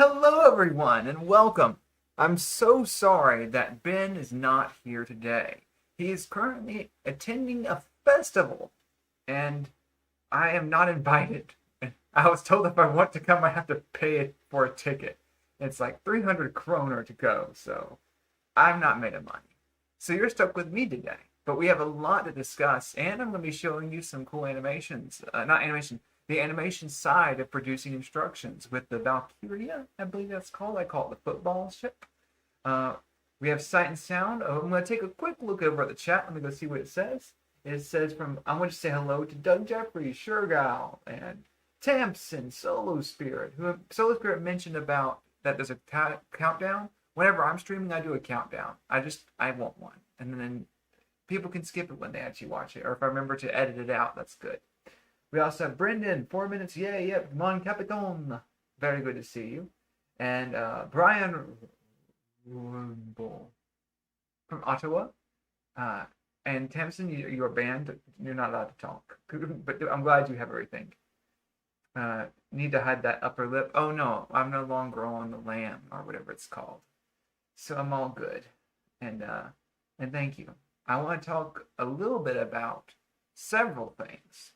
Hello, everyone, and welcome. I'm so sorry that Ben is not here today. He is currently attending a festival, and I am not invited. I was told if I want to come, I have to pay it for a ticket. It's like 300 kroner to go, so I'm not made of money. So you're stuck with me today. But we have a lot to discuss, and I'm going to be showing you some cool animations. Not animation, the animation side of producing instructions with the Valkyria, I believe that's called. I call it the football ship. Uh, we have sight and sound. I'm going to take a quick look over at the chat. Let me go see what it says. It says I want to say hello to Doug Jeffrey, Shergal, and Tamsin, Solo Spirit, who Solo Spirit mentioned about that there's a countdown. Whenever I'm streaming, I do a countdown. I want one. And then people can skip it when they actually watch it. Or if I remember to edit it out, that's good. We also have Brendan, 4 minutes. Yay, yep. Mon Capiton. Very good to see you. And Brian from Ottawa. And Tamsin, you're banned. You're not allowed to talk. But I'm glad you have everything. Need to hide that upper lip. Oh no, I'm no longer on the lam or whatever it's called. So I'm all good. And thank you. I want to talk a little bit about several things.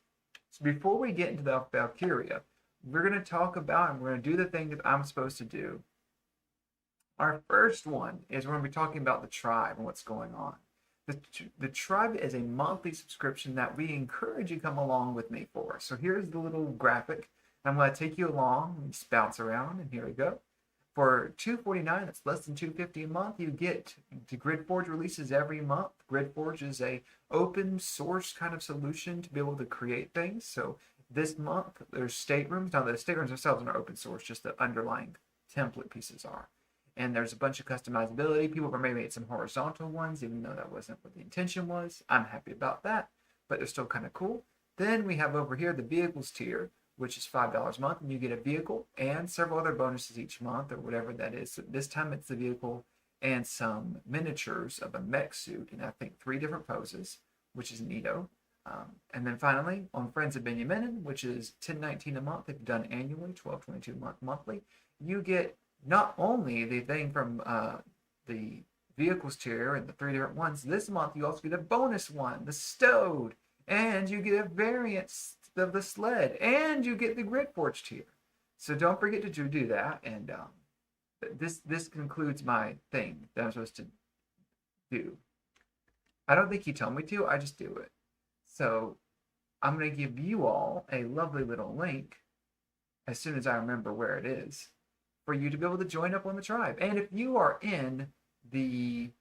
So before we get into the Valkyria, we're going to talk about and we're going to do the thing that I'm supposed to do. Our first one is we're going to be talking about the tribe and what's going on. The tribe is a monthly subscription that we encourage you to come along with me for. So here's the little graphic. I'm going to take you along and just bounce around, and here we go. For $2.49, that's less than $2.50 a month, you get the GridForge releases every month. GridForge is a open source kind of solution to be able to create things. So this month, there's staterooms. Now, the staterooms themselves are open source, just the underlying template pieces are. And there's a bunch of customizability. People have maybe made some horizontal ones, even though that wasn't what the intention was. I'm happy about that, but they're still kind of cool. Then we have over here the vehicles tier, which is $5 a month, and you get a vehicle and several other bonuses each month or whatever that is. So this time it's the vehicle and some miniatures of a mech suit, and I think 3 different poses, which is neato. And then finally, on Friends of Benjamin, which is $10.19 a month if done annually, $12.22 monthly, you get not only the thing from the vehicles tier and the 3 different ones. This month you also get a bonus one, the Stowed, and you get a variant of the sled, and you get the GridForge tier. So don't forget to do that. And this concludes my thing that I'm supposed to do. I don't think he told me to. I just do it. So I'm going to give you all a lovely little link as soon as I remember where it is for you to be able to join up on the tribe. And if you are in the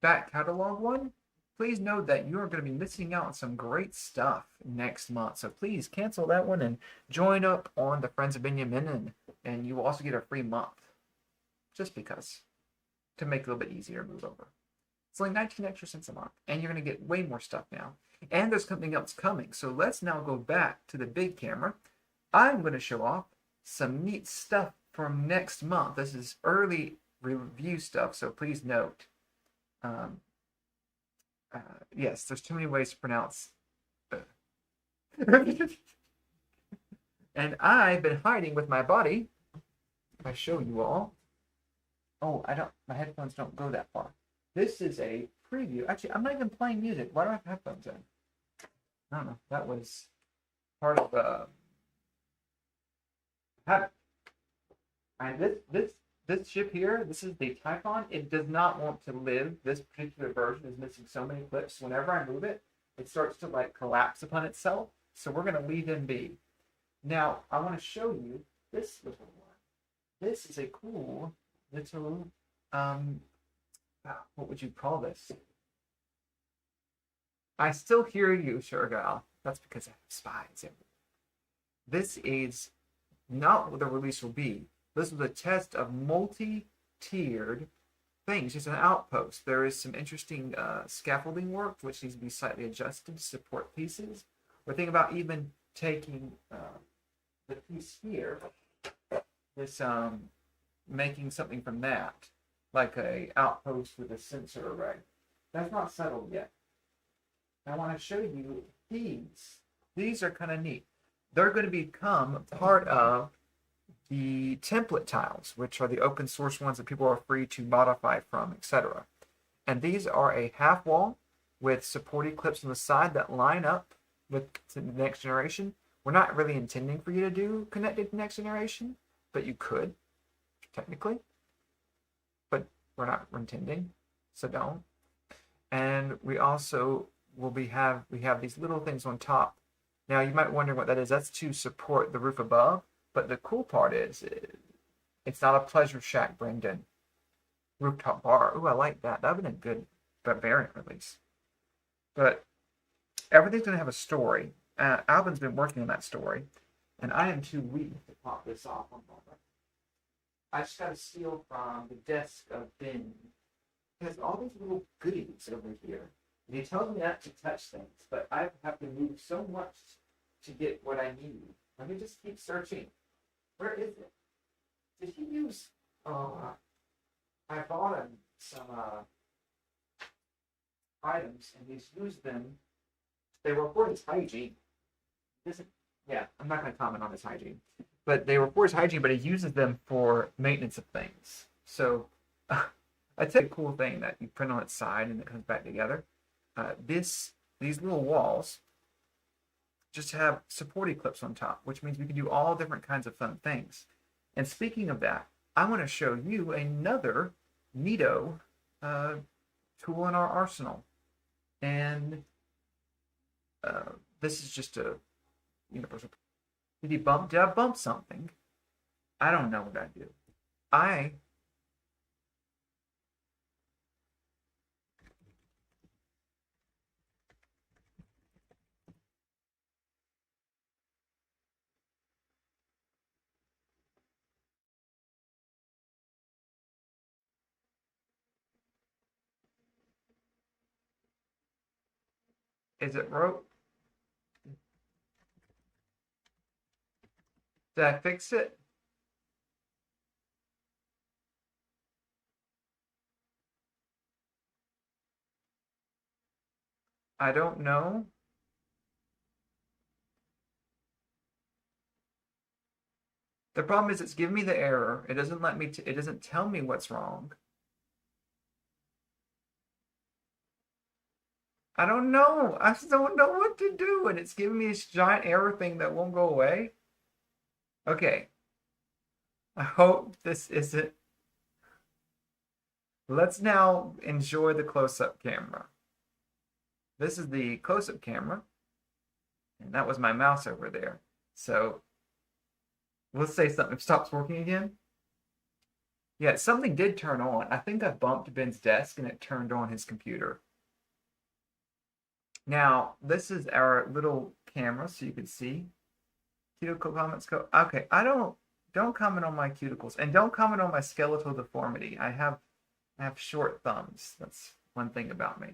back catalog one, please note that you are going to be missing out on some great stuff next month. So please cancel that one and join up on the Friends of Benjamin, and you will also get a free month. Just because. To make it a little bit easier to move over. It's only 19 extra cents a month, and you're going to get way more stuff now. And there's something else coming. So let's now go back to the big camera. I'm going to show off some neat stuff from next month. This is early review stuff, so please note. Yes, there's too many ways to pronounce. And I've been hiding with my body. If I show you all. Oh, my headphones don't go that far. This is a preview. Actually, I'm not even playing music. Why do I have headphones in? I don't know. That was part of habit. And this ship here, this is the Typhon. It does not want to live. This particular version is missing so many clips. Whenever I move it, it starts to like collapse upon itself. So we're going to leave him be. Now, I want to show you this little one. This is a cool little, what would you call this? I still hear you, Shergal. That's because I have spies everywhere. This is not what the release will be. This was a test of multi-tiered things. It's an outpost. There is some interesting scaffolding work, which needs to be slightly adjusted to support pieces. We're thinking about even taking the piece here, this making something from that, like a outpost with a sensor array. That's not settled yet. I want to show you these. These are kind of neat. They're going to become part of the template tiles, which are the open source ones that people are free to modify from, etc. And these are a half wall with supporting clips on the side that line up with the next generation. We're not really intending for you to do connected to next generation, but you could, technically. But we're not intending, so don't. And we also we have these little things on top. Now you might wonder what that is. That's to support the roof above. But the cool part is it's not a pleasure shack, Brendan. Rooftop bar. Ooh, I like that. That would have been a good variant release. But everything's going to have a story. Alvin's been working on that story, and I am too weak to pop this off on moment. I just got to steal from the desk of Ben. He has all these little goodies over here. And he tells me not to touch things, but I have to move so much to get what I need. Let me just keep searching. Where is it? Did he use... I bought him some items, and he's used them. They were for his hygiene. Yeah, I'm not going to comment on his hygiene. But they were for his hygiene, but he uses them for maintenance of things. So, I tell you a cool thing that you print on its side and it comes back together. These little walls just have supporting clips on top, which means we can do all different kinds of fun things. And speaking of that, I want to show you another neato tool in our arsenal. And this is just a universal. Did I bump something? I don't know what I did. Is it broke? Did I fix it? I don't know. The problem is it's giving me the error. It doesn't let me, it doesn't tell me what's wrong. I don't know. I just don't know what to do. And it's giving me this giant error thing that won't go away. Okay. I hope this isn't. Let's now enjoy the close-up camera. This is the close-up camera. And that was my mouse over there. So let's say something stops working again. Yeah, something did turn on. I think I bumped Ben's desk and it turned on his computer. Now, this is our little camera so you can see. Cuticle comments go. Okay, don't comment on my cuticles and don't comment on my skeletal deformity. I have short thumbs. That's one thing about me.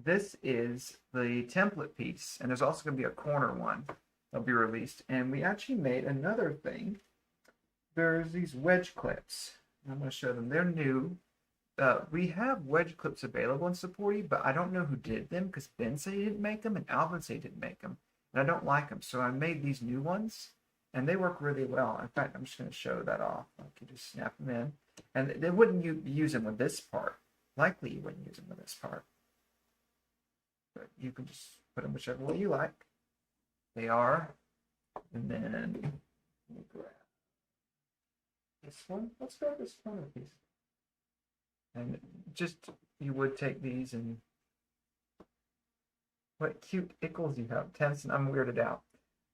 This is the template piece, and there's also going to be a corner one that'll be released. And we actually made another thing. There's these wedge clips. I'm going to show them. They're new. We have wedge clips available in Supporty, but I don't know who did them because Ben said he didn't make them and Alvin said he didn't make them. And I don't like them. So I made these new ones, and they work really well. In fact, I'm just going to show that off. I can just snap them in. And they wouldn't use them with this part. Likely you wouldn't use them with this part. But you can just put them whichever way you like. They are. And then let me grab this one. Let's grab this corner piece. And just, you would take these and what cute ickles you have. Tense, and I'm weirded out.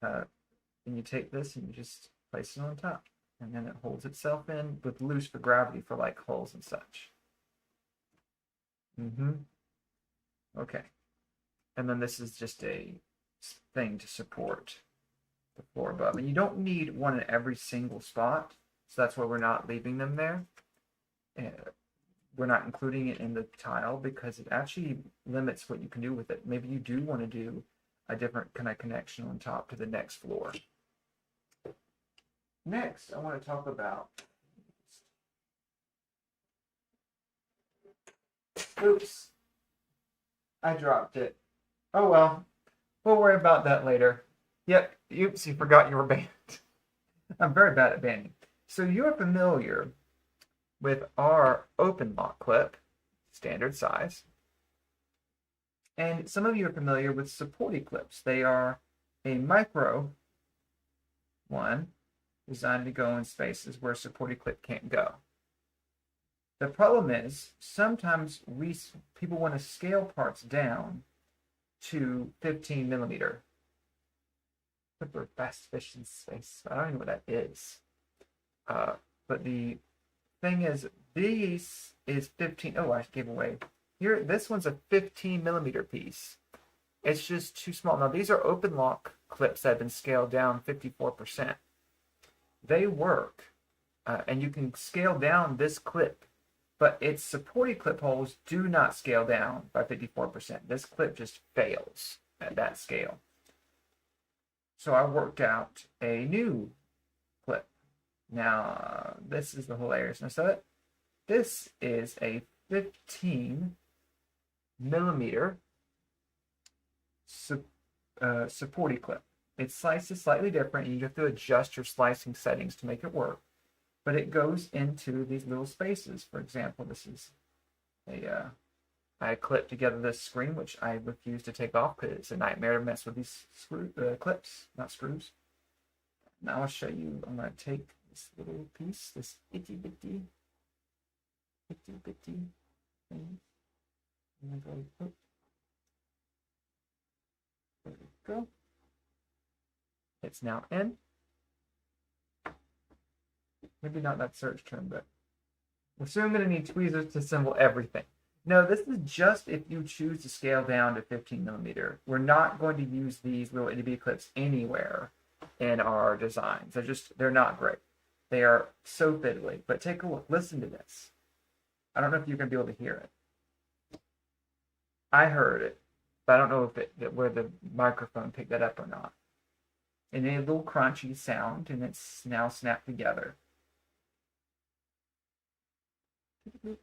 And you take this and you just place it on top. And then it holds itself in with loose for gravity for like holes and such. Okay. And then this is just a thing to support the floor above. And you don't need one in every single spot. So that's why we're not leaving them there. We're not including it in the tile because it actually limits what you can do with it. Maybe you do want to do a different kind of connection on top to the next floor. Next, I want to talk about... Oops. I dropped it. Oh well. We'll worry about that later. Yep, Oops, you forgot you were banned. I'm very bad at banning. So you're familiar with our open lock clip, standard size. And some of you are familiar with supporting clips. They are a micro one designed to go in spaces where a supporting clip can't go. The problem is sometimes people want to scale parts down to 15 millimeter. For fast fish in space. I don't even know what that is. But the thing is, this is 15. Oh, I gave away. Here, this one's a 15 millimeter piece. It's just too small. Now, these are open lock clips that have been scaled down 54%. They work, and you can scale down this clip, but its supporting clip holes do not scale down by 54%. This clip just fails at that scale. So I worked out a new clip. Now, this is the hilariousness of it. This is a 15 millimeter supporting clip. Its slice is slightly different. You have to adjust your slicing settings to make it work. But it goes into these little spaces. For example, this is I clipped together this screen, which I refuse to take off because it's a nightmare to mess with these clips, not screws. Now I'll show you. I'm going to take this little piece, this itty bitty thing. I'm going to go. There we go. It's now in. Maybe not that search term, but we're soon going to need tweezers to assemble everything. No, this is just if you choose to scale down to 15 millimeter. We're not going to use these little itty bitty clips anywhere in our designs. They're not great. They are so fiddly. But take a look. Listen to this. I don't know if you're going to be able to hear it. I heard it, but I don't know if where the microphone picked that up or not. And a little crunchy sound, and it's now snapped together. And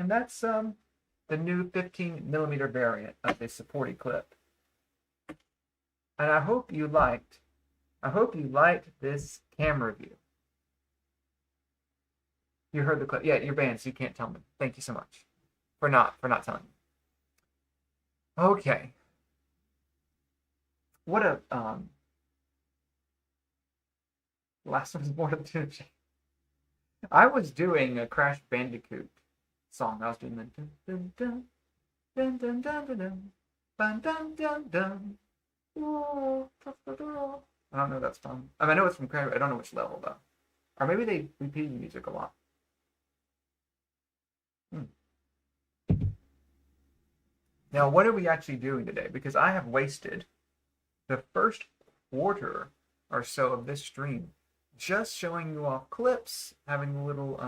that's the new 15 millimeter variant of the supporting clip. And I hope you liked this camera view. You heard the clip. Yeah, you're banned, so you can't tell me. Thank you so much for not telling me. Okay. What a last one's more than I was doing a Crash Bandicoot song. I was doing the dun dun dun dun dun dun dun dun dun dun. I don't know that's from. I know it's from Crash. I don't know which level though. Or maybe they repeated the music a lot. Now, what are we actually doing today? Because I have wasted the first quarter or so of this stream just showing you off clips, having a little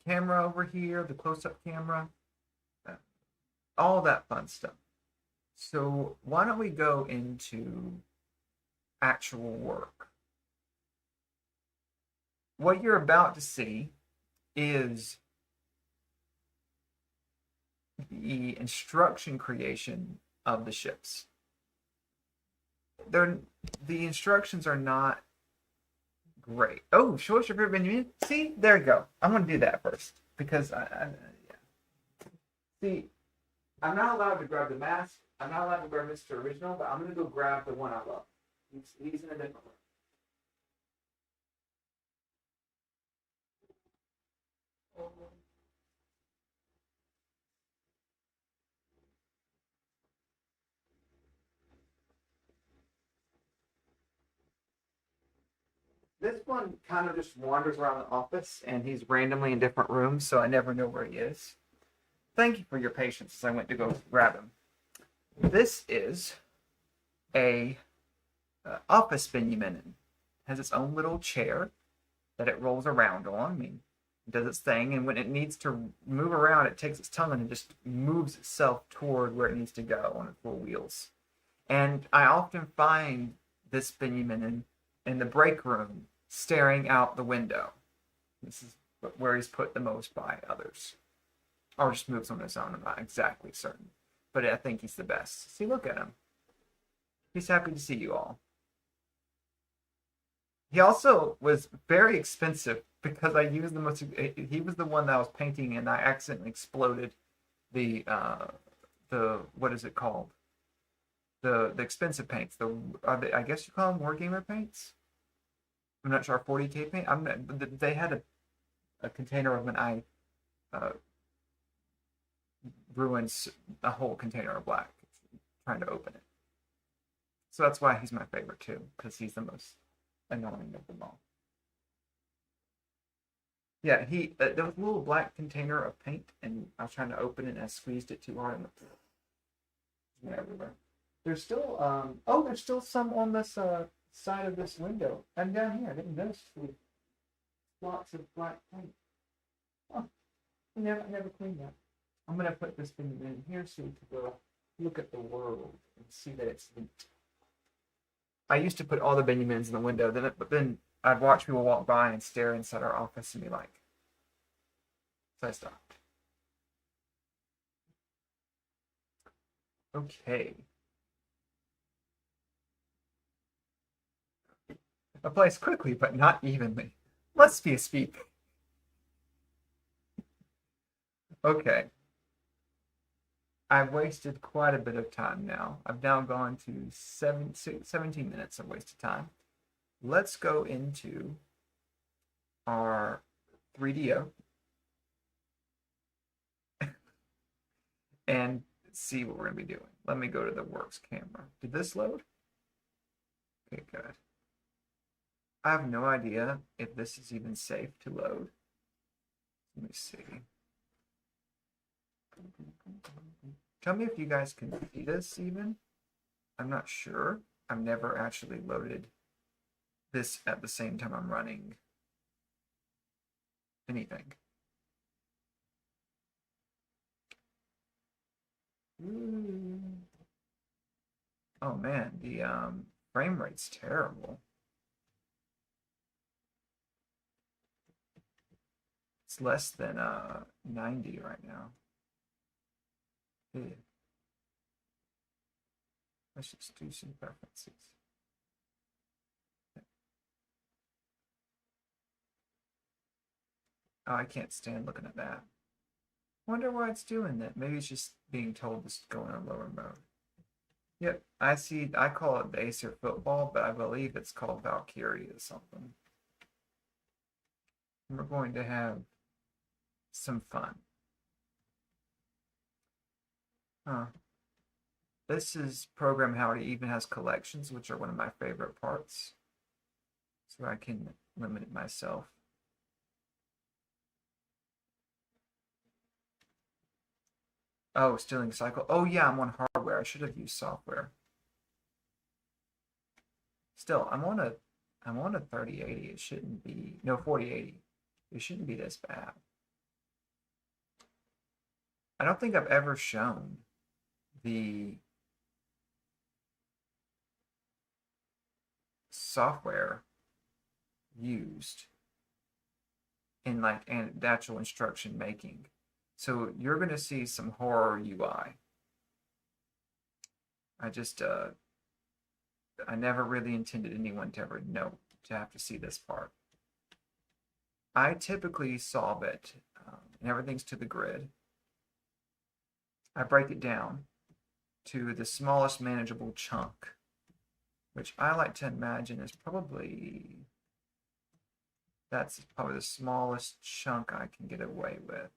camera over here, the close-up camera, all that fun stuff. So why don't we go into actual work? What you're about to see is the instruction creation of the ships. The instructions are not great. Oh, show us your favorite Benjamin. See, there you go. I'm going to do that first because yeah. See, I'm not allowed to grab the mask. I'm not allowed to grab Mr. Original, but I'm going to go grab the one I love. He's in a different room. This one kind of just wanders around the office, and he's randomly in different rooms, so I never know where he is. Thank you for your patience as I went to go grab him. This is a office Benjamin. It has its own little chair that it rolls around on. I mean, it does its thing, and when it needs to move around, it takes its tongue and it just moves itself toward where it needs to go on its four wheels. And I often find this Benjamin in the break room staring out the window. This is where he's put the most by others. Or just moves on his own. I'm not exactly certain. But I think he's the best. See, look at him. He's happy to see you all. He also was very expensive because I used the most. He was the one that I was painting, and I accidentally exploded the what is it called? The expensive paints. I guess you call them Wargamer paints. I'm not sure. 40K paint. They had a container of them, and I ruined a whole container of black trying to open it. So that's why he's my favorite too, because he's the most annoying of them all. Yeah, there was a little black container of paint, and I was trying to open it, and I squeezed it too hard, and it went everywhere. There's still there's still some on this side of this window, and down here. I didn't notice lots of black paint. Oh, I never cleaned that. I'm gonna put this thing in here so you can go look at the world and see that it's neat. I used to put all the Benjamins in the window, but then I'd watch people walk by and stare inside our office and be like, so I stopped. Okay. Applies quickly, but not evenly. Must be a speed. Okay. I've wasted quite a bit of time now. I've now gone to 17 minutes of wasted time. Let's go into our 3DO and see what we're going to be doing. Let me go to the works camera. Did this load? Okay, good. I have no idea if this is even safe to load. Let me see. Tell me if you guys can see this even. I'm not sure. I've never actually loaded this at the same time I'm running anything. Ooh. Oh man, the frame rate's terrible. It's less than 90 right now. Yeah. Let's just do some preferences. Oh, I can't stand looking at that. Wonder why it's doing that. Maybe it's just being told this is going on lower mode. Yep, I see. I call it the Aesir football, but I believe it's called Valkyrie or something. We're going to have some fun. Huh. This is program how it even has collections, which are one of my favorite parts. So I can limit it myself. Oh, stealing cycle. Oh yeah, I'm on hardware. I should have used software. Still, I'm on a 3080. It shouldn't be 4080. It shouldn't be this bad. I don't think I've ever shown the software used in like actual instruction making. So you're going to see some horror UI. I never really intended anyone to ever know to have to see this part. I typically solve it, and everything's to the grid. I break it down to the smallest manageable chunk, which I like to imagine is that's probably the smallest chunk I can get away with.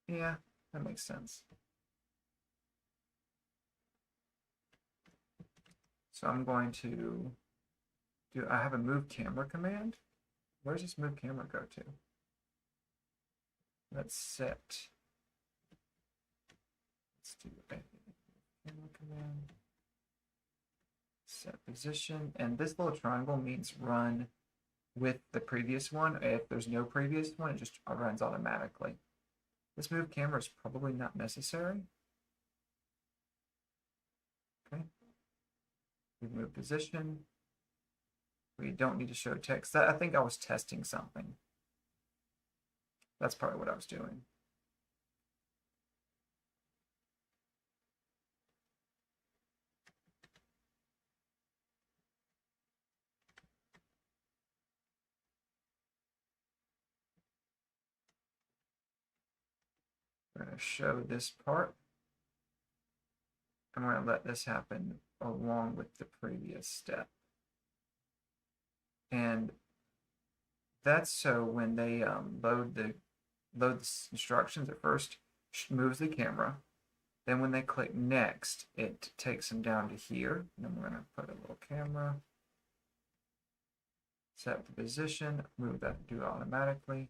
Yeah, that makes sense. So I'm going to I have a move camera command. Where's this move camera go to? Let's set. Let's do a camera command. Set position, and this little triangle means run with the previous one. If there's no previous one, it just runs automatically. This move camera is probably not necessary. Okay. We move position. We don't need to show text. I think I was testing something. That's probably what I was doing. We're going to show this part. I'm going to let this happen along with the previous step. And that's so when they load the instructions, it first moves the camera. Then when they click next, it takes them down to here. And then we're going to put a little camera, set the position, move that, do it automatically,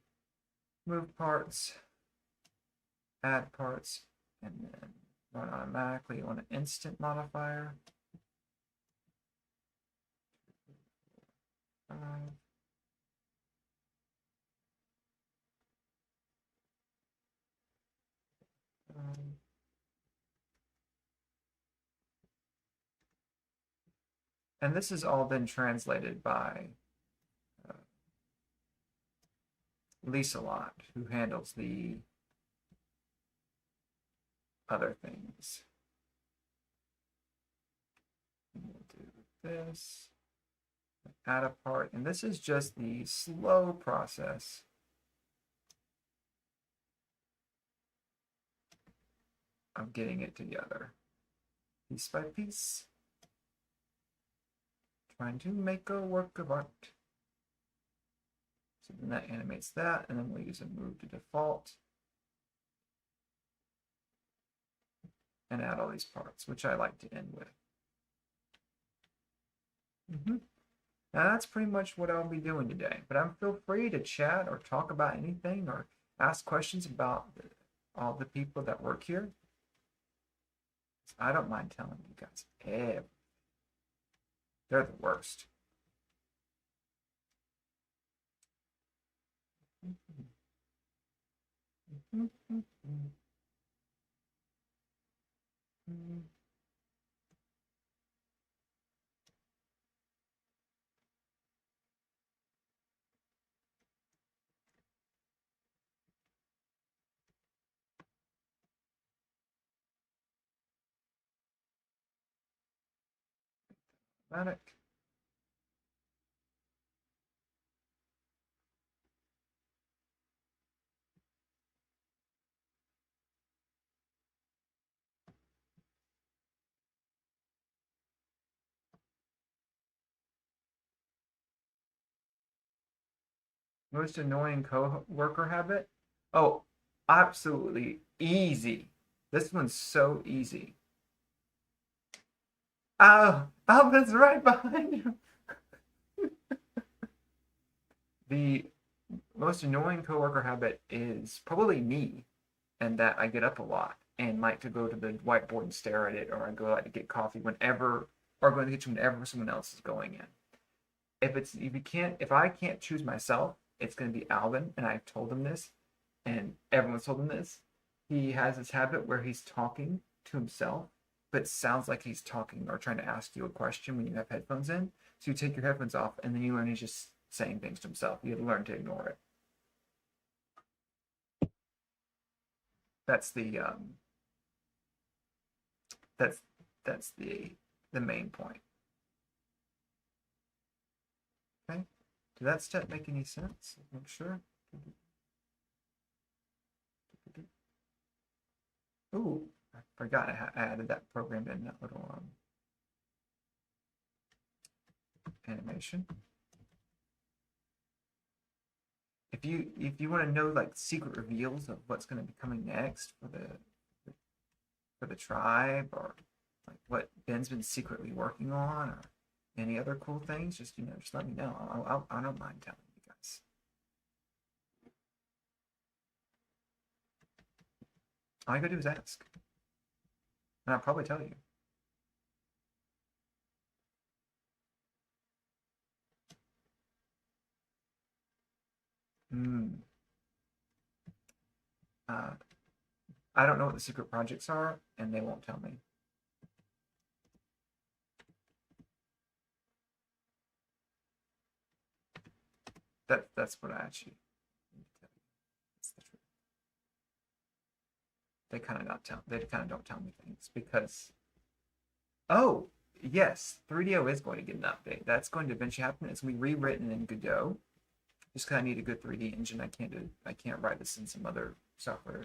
move parts, add parts, and then run automatically on an instant modifier. And this has all been translated by Lisa Lot, who handles the other things. And we'll do this, add a part, and this is just the slow process of getting it together, piece by piece, trying to make a work of art. So then that animates that, and then we'll use a move to default and add all these parts, which I like to end with. Now that's pretty much what I'll be doing today, but feel free to chat or talk about anything or ask questions about all the people that work here. I don't mind telling you guys everything. They're the worst. Automatic. Most annoying co-worker habit? Oh, absolutely easy. This one's so easy. Oh, Alvin's right behind you. The most annoying coworker habit is probably me, and that I get up a lot and like to go to the whiteboard and stare at it, or I go out to get coffee whenever, or go in the kitchen whenever someone else is going in. If I can't choose myself, it's going to be Alvin, and I've told him this, and everyone's told him this. He has this habit where he's talking to himself, but it sounds like he's talking or trying to ask you a question when you have headphones in. So you take your headphones off, and then you learn he's just saying things to himself. You have to learn to ignore it. That's the that's the main point. Okay, did that step make any sense? Make sure. Ooh, I forgot I added that program in, that little animation. If you want to know like secret reveals of what's going to be coming next for the tribe, or like what Ben's been secretly working on, or any other cool things, just just let me know. I don't mind telling you guys. All you gotta do is ask, and I'll probably tell you. I don't know what the secret projects are, and they won't tell me. That's what I actually need to tell you. That's the truth. They kind of not tell. They kind of don't tell me things because. Oh yes, 3DO is going to get an update. That's going to eventually happen. It's going to be rewritten in Godot. Just kind of need a good 3D engine. I can't write this in some other software.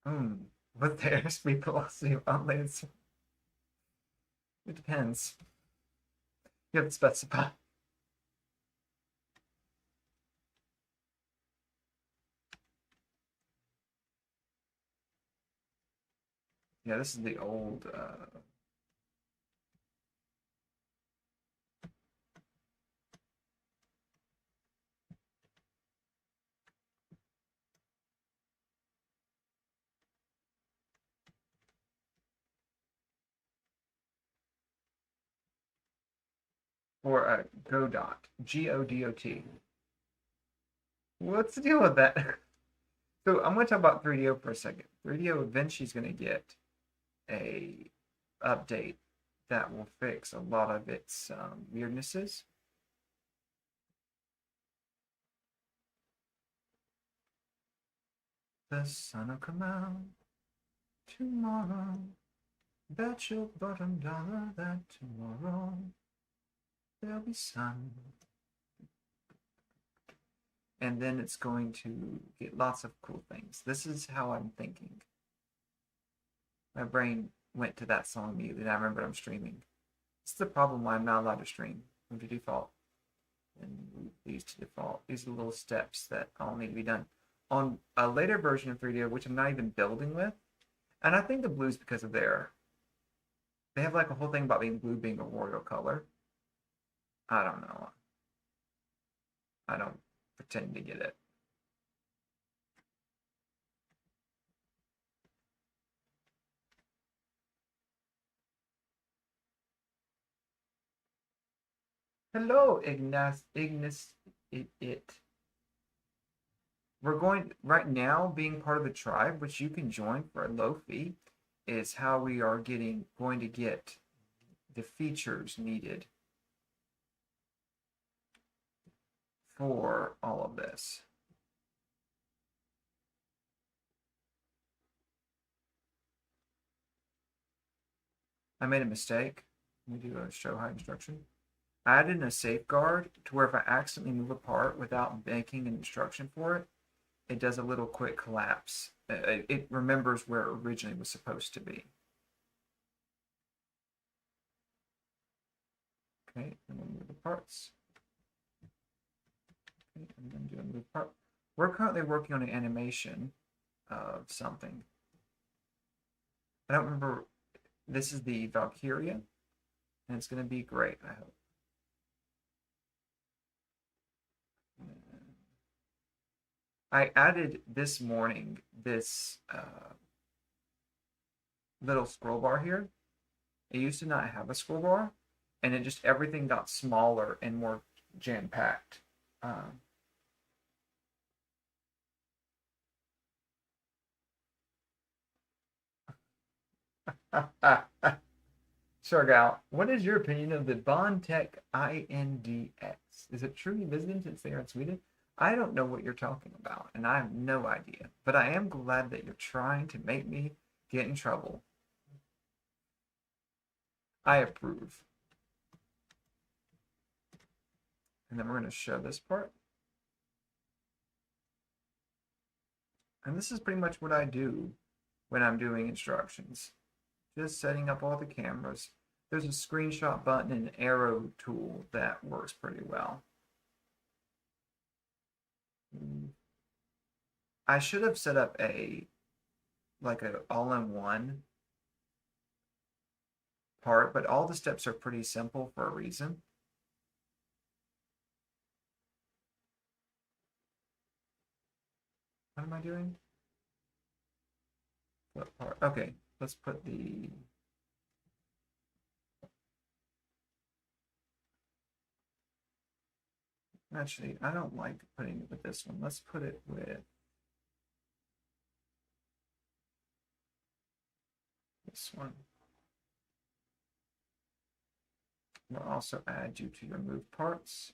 What the airspeed velocity of unladen. It depends. You have to specify. Yeah, this is the old. Or Godot. Godot. What's the deal with that? So I'm going to talk about 3DO for a second. 3DO eventually is going to get a update that will fix a lot of its weirdnesses. The sun will come out tomorrow. Bet your bottom dollar that tomorrow there'll be sun. And then it's going to get lots of cool things. This is how I'm thinking. My brain went to that song immediately, and I remember I'm streaming. This is the problem why I'm not allowed to stream. Move to default. And these to default. These are little steps that all need to be done. On a later version of 3DO, which I'm not even building with, and I think the blue's because of they have like a whole thing about blue being a royal color. I don't know. I don't pretend to get it. Hello, Ignis, it. We're going right now being part of the tribe, which you can join for a low fee, is how we are going to get the features needed for all of this. I made a mistake. Let me do a show hide instruction. I added in a safeguard to where if I accidentally move a part without making an instruction for it, it does a little quick collapse. It remembers where it originally was supposed to be. Okay, and then move the parts. Okay, and then do a move part. We're currently working on an animation of something. I don't remember. This is the Valkyria, and it's going to be great, I hope. I added this morning this little scroll bar here. It used to not have a scroll bar, and it just everything got smaller and more jam-packed. Shargal, what is your opinion of the Bondtech INDX? Is it truly visiting since they are in Sweden? I don't know what you're talking about, and I have no idea. But I am glad that you're trying to make me get in trouble. I approve. And then we're going to show this part. And this is pretty much what I do when I'm doing instructions. Just setting up all the cameras. There's a screenshot button and an arrow tool that works pretty well. I should have set up like an all-in-one part, but all the steps are pretty simple for a reason. What am I doing? What part? Okay, let's put the actually, I don't like putting it with this one. Let's put it with this one. We'll also add you to your move parts.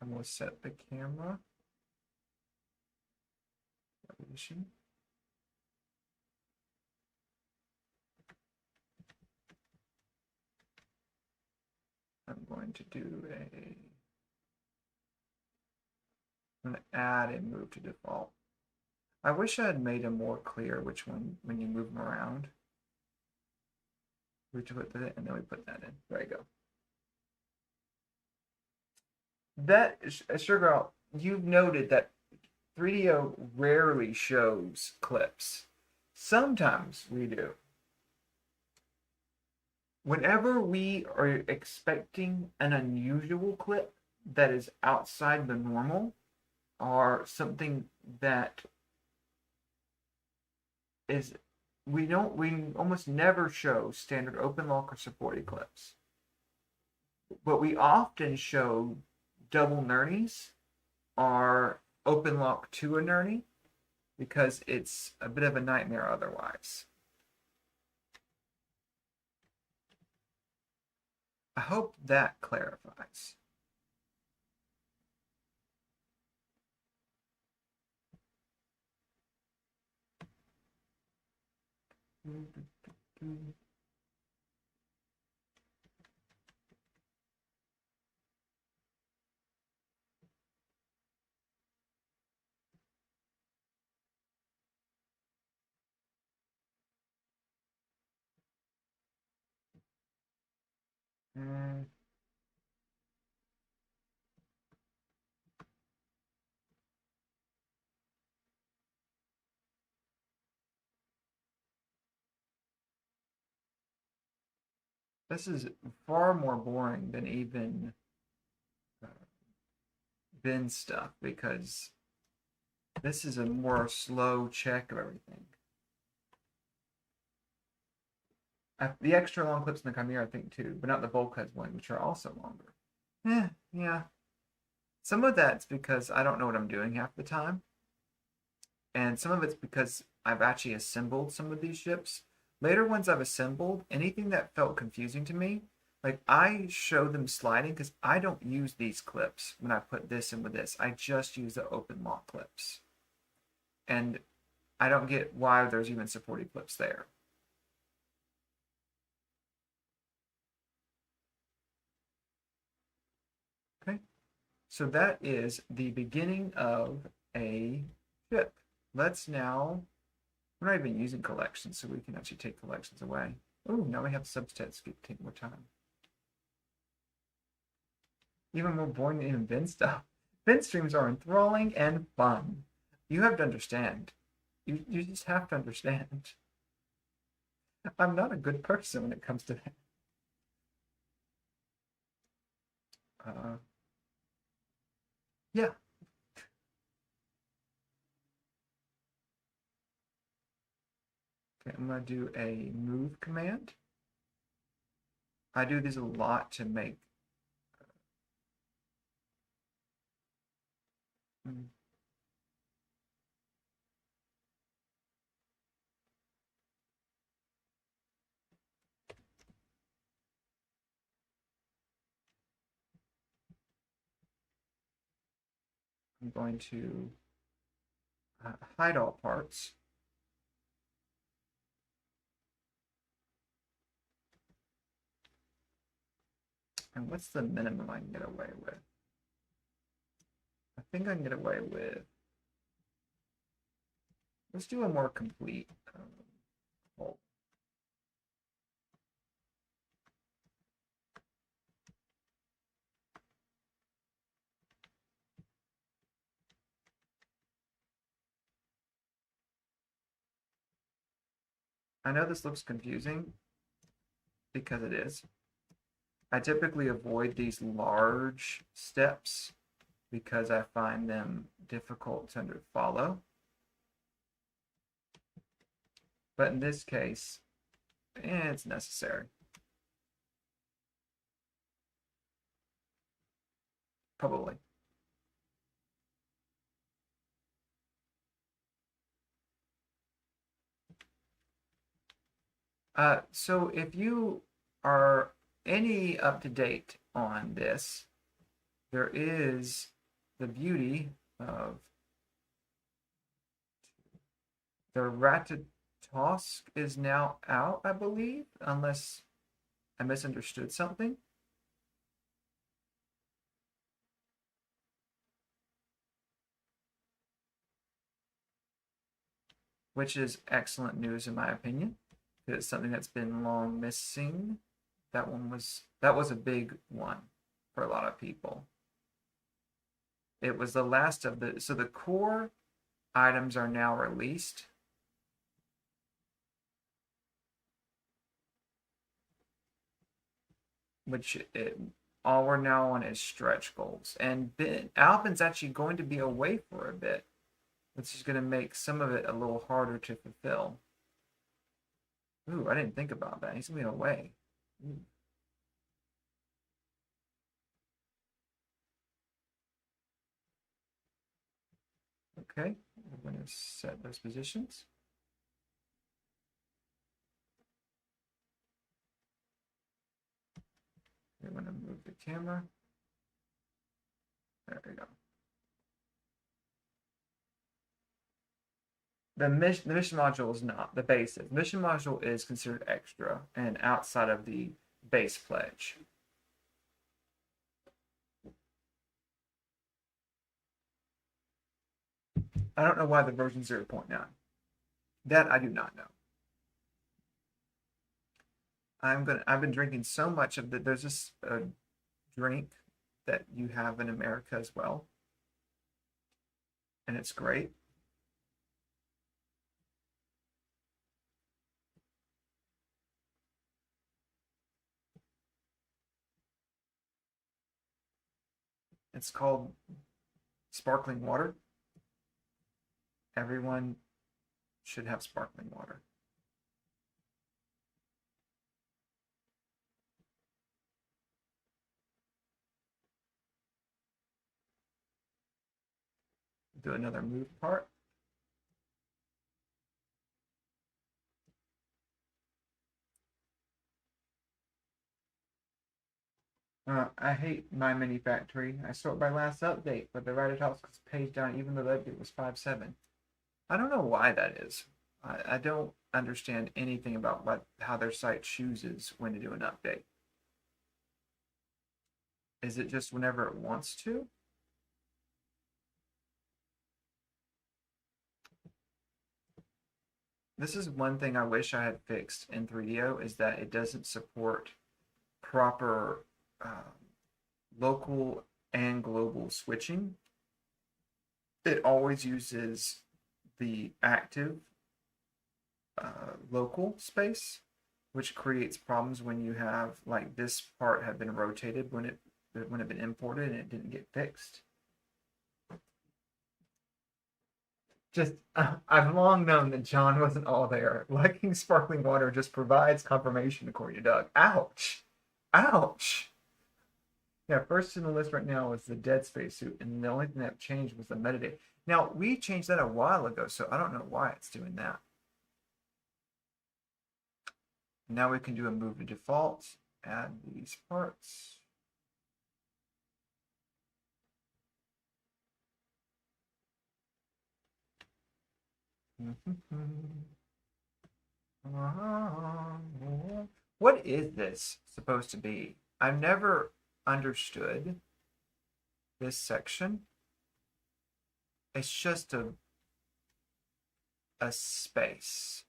And we'll set the camera position. I'm going to do I'm going to add and move to default. I wish I had made them more clear which one when you move them around. We put that, and then we put that in. There you go. That Sugar, you've noted that 3DO rarely shows clips. Sometimes we do. Whenever we are expecting an unusual clip that is outside the normal, or something that is we almost never show standard open lock or supported clips. But we often show double nernies or open lock to a nerny because it's a bit of a nightmare otherwise. I hope that clarifies. This is far more boring than even bin stuff because this is a more slow check of everything. The extra long clips in the Chimera, I think, too, but not the bulkheads one, which are also longer. Yeah. Some of that's because I don't know what I'm doing half the time. And some of it's because I've actually assembled some of these ships. Later ones I've assembled, anything that felt confusing to me, like I show them sliding because I don't use these clips when I put this in with this. I just use the open lock clips. And I don't get why there's even supported clips there. Okay, so that is the beginning of a ship. Let's now, we're not even using collections, so we can actually take collections away. Oh, now we have substats take more time. Even more boring than even bin stuff. Bin streams are enthralling and fun. You have to understand. You just have to understand. I'm not a good person when it comes to that. Yeah. Okay, I'm going to do a move command. I do these a lot to make I'm going to hide all parts. And what's the minimum I can get away with? I think I can get away with, let's do a more complete hull. I know this looks confusing because it is. I typically avoid these large steps because I find them difficult to follow. But in this case, it's necessary. Probably. So if you are any up to date on this, there is the beauty of the Ratatosk is now out, I believe, unless I misunderstood something. Which is excellent news in my opinion. It's something that's been long missing. That was a big one for a lot of people. It was the last of the core items are now released. All we're now on is stretch goals. And Alvin's actually going to be away for a bit, which is going to make some of it a little harder to fulfill. Ooh, I didn't think about that. He's going to be away. Ooh. Okay, we're going to set those positions. We're going to move the camera. There we go. The mission module is not the basic. Mission module is considered extra and outside of the base pledge. I don't know why the version 0.9. That I do not know. I've been drinking so much of there's this drink that you have in America as well. And it's great. It's called sparkling water. Everyone should have sparkling water. Do another move part. I hate my mini factory. I sort by last update, but the Ratatosk is page down even though the update was 5.7. I don't know why that is. I don't understand anything about how their site chooses when to do an update. Is it just whenever it wants to? This is one thing I wish I had fixed in 3DO is that it doesn't support proper local and global switching. It always uses the active local space, which creates problems when you have like this part had been rotated when it been imported and it didn't get fixed. Just I've long known that John wasn't all there. Liking sparkling water just provides confirmation, according to Doug. Ouch, ouch. Yeah, first in the list right now is the Dead Space suit, and the only thing that changed was the metadata. Now we changed that a while ago, so I don't know why it's doing that. Now we can do a move to default, add these parts. What is this supposed to be? I've never understood this section. It's just a space.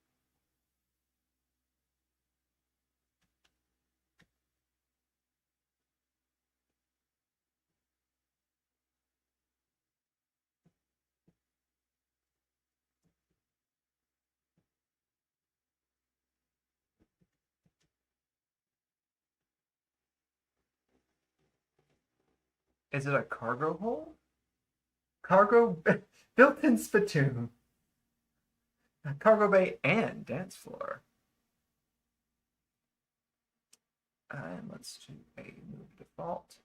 Is it a cargo hold? Cargo built-in spittoon. Cargo bay and dance floor. And let's do a move default.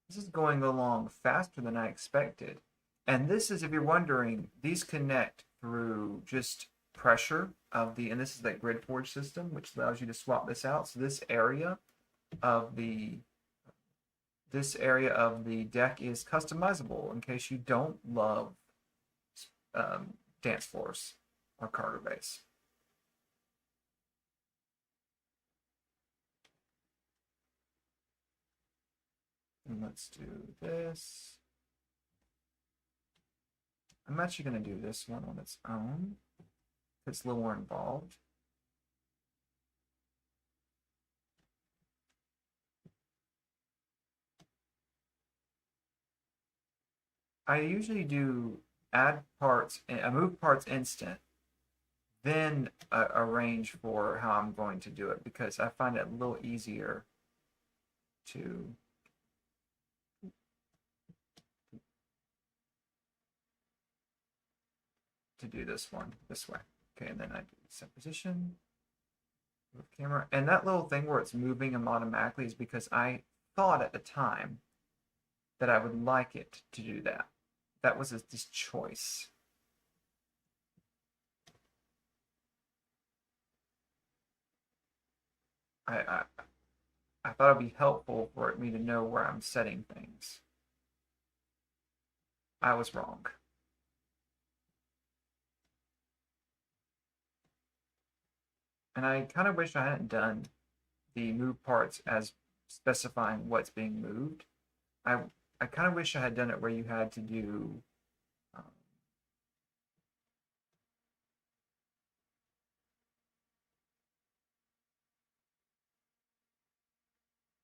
This is going along faster than I expected. And this is, if you're wondering, these connect through just pressure of and this is that grid forge system, which allows you to swap this out. So this area of the this area of the deck is customizable in case you don't love dance floors or cargo bays. And let's do this. I'm actually going to do this one on its own. It's a little more involved. I usually do add parts, I move parts instant, then arrange for how I'm going to do it because I find it a little easier to do this one this way. Okay, and then I do set position, move camera, and that little thing where it's moving them automatically is because I thought at the time that I would like it to do that. That was this choice. I thought it'd be helpful for me to know where I'm setting things. I was wrong. And I kind of wish I hadn't done the move parts as specifying what's being moved. I kind of wish I had done it where you had to do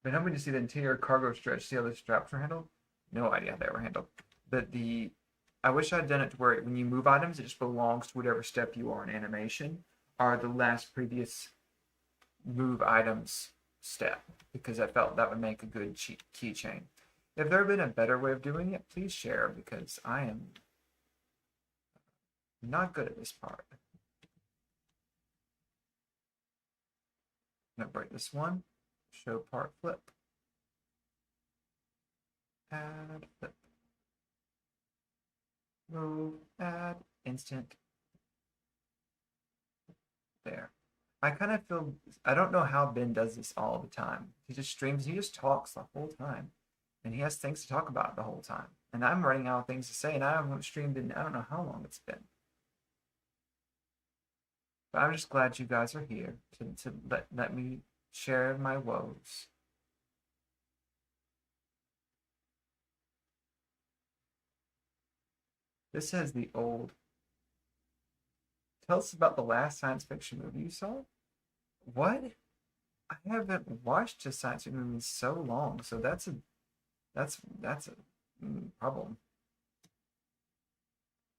but help me to see the interior cargo stretch. See how the straps are handled? No idea how they were handled. But I wish I had done it to where when you move items, it just belongs to whatever step you are in animation or the last previous move items step, because I felt that would make a good keychain. If there had been a better way of doing it, please share because I am not good at this part. I'm gonna break this one. Show part flip. Add flip. Move, add, instant. There. I kind of feel, I don't know how Ben does this all the time. He just streams, he just talks the whole time. And he has things to talk about the whole time. And I'm running out of things to say, and I haven't streamed in, I don't know how long it's been. But I'm just glad you guys are here to let me share my woes. This has the old. Tell us about the last science fiction movie you saw. What? I haven't watched a science fiction movie in so long, so that's a problem.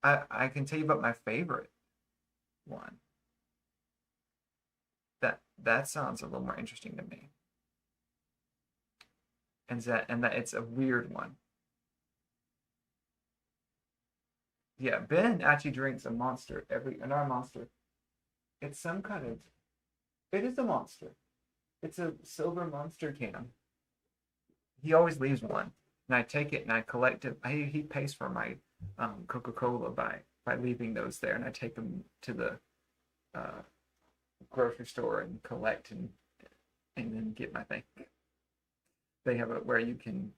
I can tell you about my favorite one. That sounds a little more interesting to me. And that it's a weird one. Yeah, Ben actually drinks a monster another monster. It's some kind of it is a monster. It's a silver monster can. He always leaves one. And I take it and I collect it. He pays for my Coca-Cola by leaving those there, and I take them to the grocery store and collect and then get my thing. They have it where you can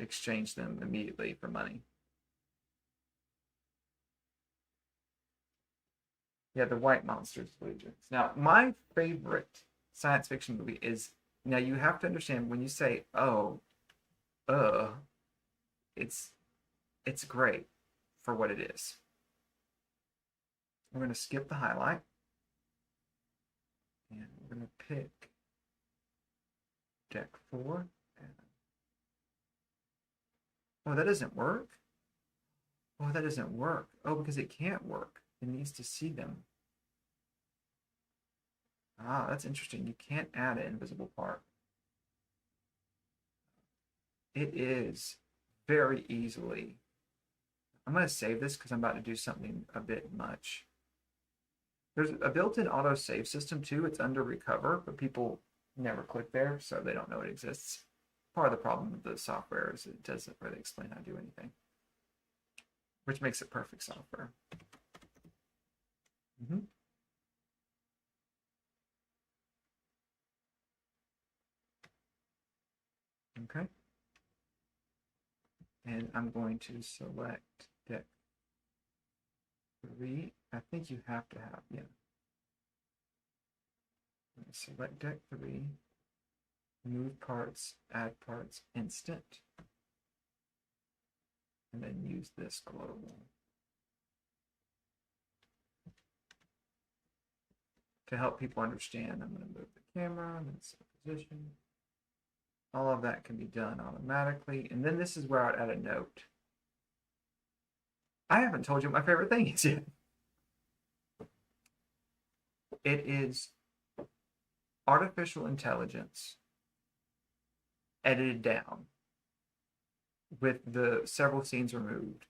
exchange them immediately for money. Yeah, the White Monsters Legions. Now, my favorite science fiction movie is now you have to understand when you say oh, it's great for what it is. We're gonna skip the highlight. And we're gonna pick deck 4. Oh, that doesn't work? Oh, that doesn't work. Oh, because it can't work. It needs to see them. Ah, that's interesting. You can't add an invisible part. It is very easily. I'm going to save this because I'm about to do something a bit much. There's a built-in auto save system too. It's under recover, but people never click there, so they don't know it exists. Part of the problem with the software is it doesn't really explain how to do anything, which makes it perfect software. Okay. And I'm going to select deck 3. I think you have to have, yeah. Select deck 3. Move parts, add parts, instant. And then use this global. To help people understand, I'm going to move the camera and then set position. All of that can be done automatically. And then this is where I'd add a note. I haven't told you what my favorite thing is yet. It is artificial intelligence edited down with the several scenes removed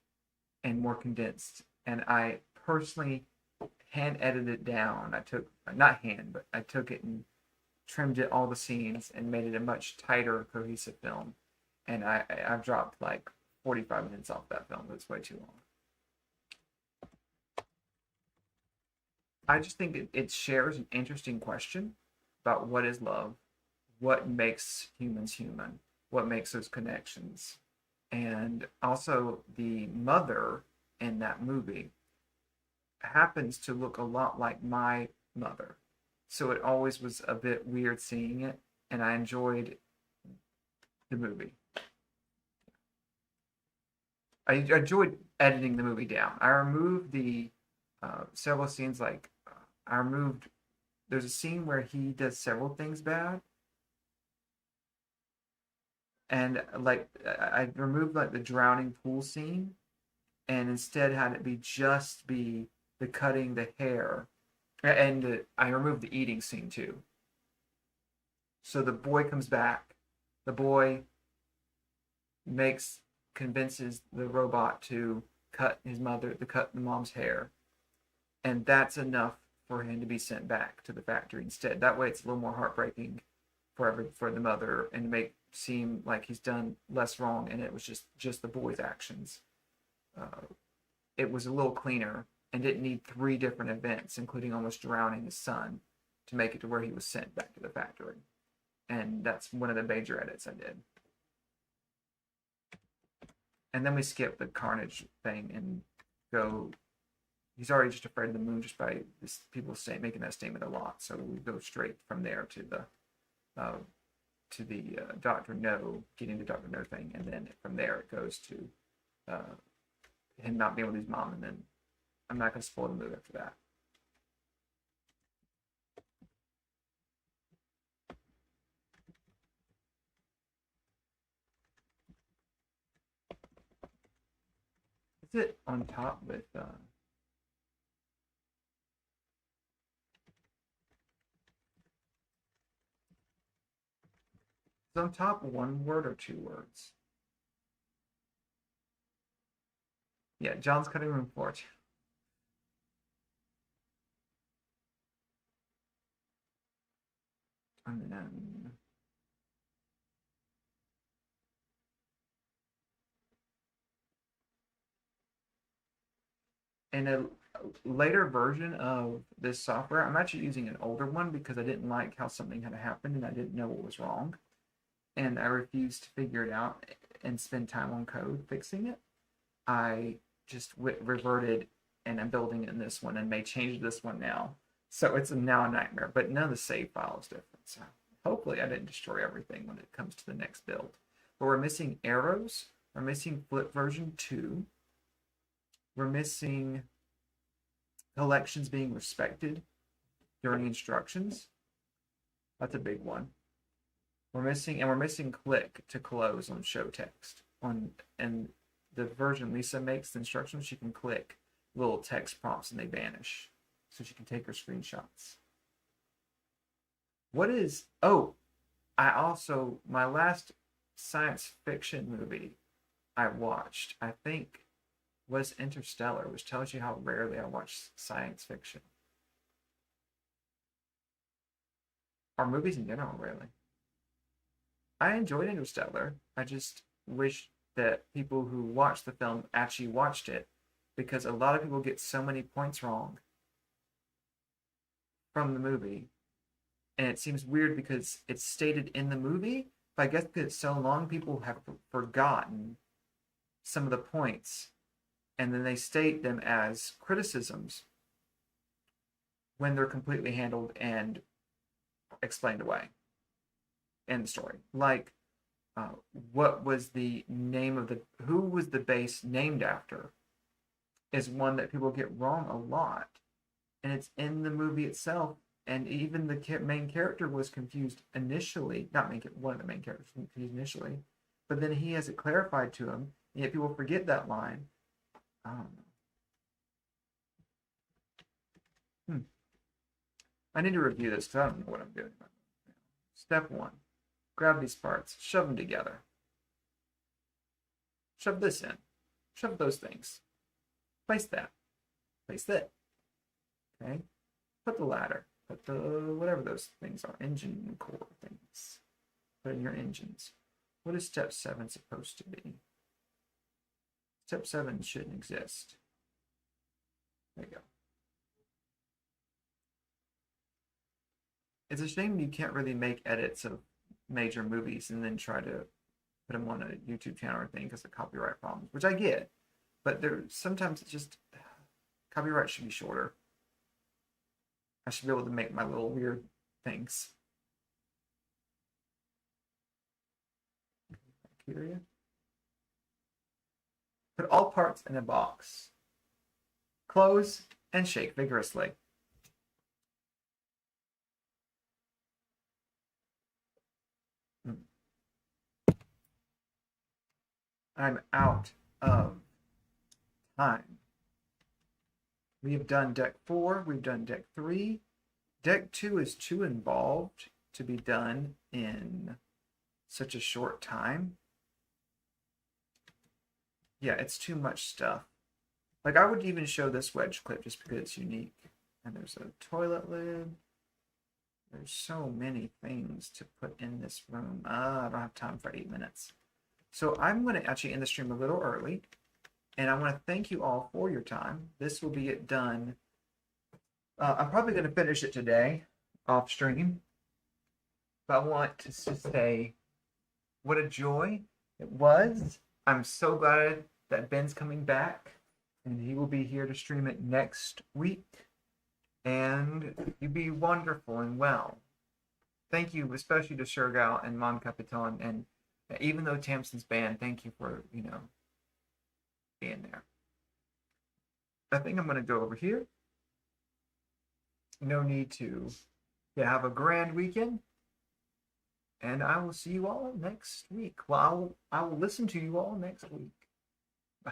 and more condensed. And I personally hand edited it down. I took, not hand, but I took it and trimmed it all the scenes and made it a much tighter, cohesive film. And I've dropped like 45 minutes off that film. It's way too long. I just think it shares an interesting question about what is love, what makes humans human, what makes those connections. And also the mother in that movie happens to look a lot like my mother. So it always was a bit weird seeing it, and I enjoyed the movie. I enjoyed editing the movie down. I removed the several scenes, like I removed, there's a scene where he does several things bad, and like I removed like the drowning pool scene, and instead had it be just be the cutting the hair, and I removed the eating scene too. So the boy comes back, the boy makes convinces the robot to cut the mom's hair, and that's enough for him to be sent back to the factory instead. That way, it's a little more heartbreaking for the mother, and to make seem like he's done less wrong, and it was just the boy's actions. It was a little cleaner and didn't need 3 different events, including almost drowning his son, to make it to where he was sent back to the factory. And that's one of the major edits I did. And then we skip the Carnage thing and go. He's already just afraid of the moon just by people making that statement a lot. So we go straight from there to the Doctor No, getting the Doctor No thing, and then from there it goes to him not being with his mom, and then I'm not going to spoil the movie after that. Is it on top with is on top 1 word or 2 words? Yeah, John's cutting room floor. And then in a later version of this software, I'm actually using an older one because I didn't like how something had happened and I didn't know what was wrong. And I refused to figure it out and spend time on code fixing it. I just reverted, and I'm building it in this one and may change this one now. So it's now a nightmare, but none of the save file is different. So hopefully I didn't destroy everything when it comes to the next build. But we're missing arrows. We're missing flip version 2. We're missing collections being respected during instructions. That's a big one. We're missing click to close on show text. And the version Lisa makes, the instructions, she can click little text prompts and they vanish. So she can take her screenshots. My last science fiction movie I watched, I think, was Interstellar, which tells you how rarely I watch science fiction. Or movies in general, really. I enjoyed Interstellar. I just wish that people who watched the film actually watched it, because a lot of people get so many points wrong from the movie. And it seems weird because it's stated in the movie, But I guess because it's so long, people have forgotten some of the points, and then they state them as criticisms when they're completely handled and explained away in the story. Like, what was the name of who was the base named after is one that people get wrong a lot. And it's in the movie itself. And even the main character was confused initially. Not one of the main characters was confused initially. But then he has it clarified to him. And yet people forget that line. I don't know. I need to review this because I don't know what I'm doing. Step 1. Grab these parts. Shove them together. Shove this in. Shove those things. Place that. Place that. Okay? Put the ladder. Put the whatever those things are. Engine core things. Put in your engines. What is step 7 supposed to be? Step 7 shouldn't exist. There you go. It's a shame you can't really make edits of major movies and then try to put them on a YouTube channel or thing because of copyright problems, which I get. But sometimes it's just copyright should be shorter. I should be able to make my little weird things. Bacteria. Put all parts in a box. Close and shake vigorously. I'm out of time. We have done deck 4, we've done deck 3. Deck 2 is too involved to be done in such a short time. Yeah, it's too much stuff. Like, I would even show this wedge clip just because it's unique. And there's a toilet lid. There's so many things to put in this room. I don't have time for 8 minutes. So I'm going to actually end the stream a little early. And I want to thank you all for your time. This will be it done. I'm probably going to finish it today off stream. But I want to just say what a joy it was. I'm so glad that Ben's coming back. And he will be here to stream it next week. And you be wonderful and well. Thank you, especially to Shergal and Mon Capitan. And even though Tamsin's banned, thank you for, being there. I think I'm going to go over here. No need to have a grand weekend. And I will see you all next week. Well, I will listen to you all next week. Bye.